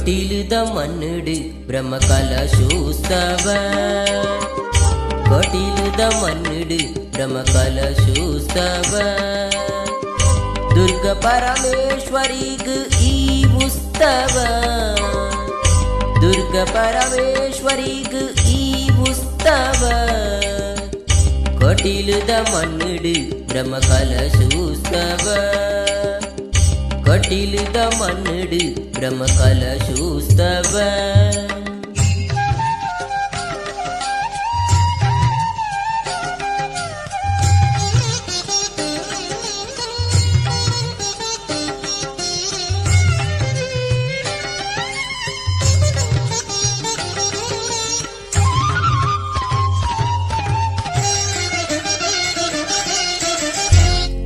ಕಟೀಲದ ಮನ್ನಡು ಬ್ರಹ್ಮಕಲಶೋತ್ಸವ ಕಟೀಲದ ಮನ್ನಡು ಬ್ರಹ್ಮಕಲಶೋತ್ಸವ ದುರ್ಗ ಪರಮೇಶ್ವರಿಗ ಈ ಉತ್ಸವ ದುರ್ಗ ಪರಮೇಶ್ವರಿಗ ಈ ಉತ್ಸವ ಕಟೀಲದ ಮನ್ನಡು ಬ್ರಹ್ಮಕಲಶೋತ್ಸವ ಕಟೀಲದ ಮನ್ನಡು ಬ್ರಹ್ಮಕಲಶೋತ್ಸವ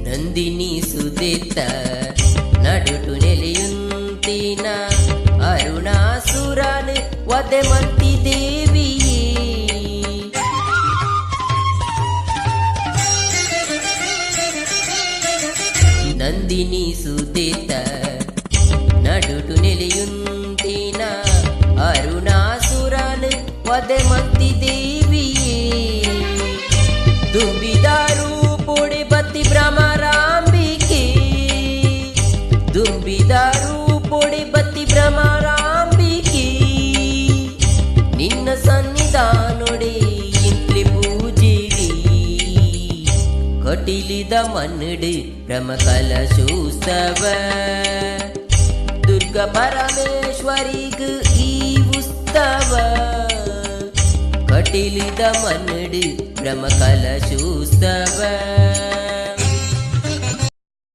ನಂದಿನಿ ಸುದಿತ ನಡುಟು ನೆಲೆಯುಂತಿನ ಅರುಣಾಸುರನ ವಧೆ ಮಂತಿ ದೇವಿಯೇ ನಂದಿನಿ ಸುದಿತ ನಡುಟು ನೆಲೆಯುಂತಿನ ಅರುಣಾಸುರನ ವಧೆ ಮಂತಿ ದೇವಿಯೇ ದುಂಬಿದಾರು ಪುಡಿ ಬತ್ತಿ ಭ್ರಮರಾಂಬಿಕೆ ದುಂಬಿದಾರು ಪುಡಿ ಬತ್ತಿ ಭ್ರಮರಾಂಬಿಕೆ ನಿನ್ನ ಸನ್ನಿಧಾನೊಡೆ ಇಂತ್ಲಿ ಪೂಜೆಗೆ ಕಟೀಲದ ಮನ್ನಡು ಬ್ರಹ್ಮಕಲಶೋತ್ಸವ ದುರ್ಗ ಪರಮೇಶ್ವರಿಗ ಈ ಉತ್ಸವ ಕಟೀಲದ ಮನ್ನಡು ಬ್ರಹ್ಮಕಲಶೋತ್ಸವ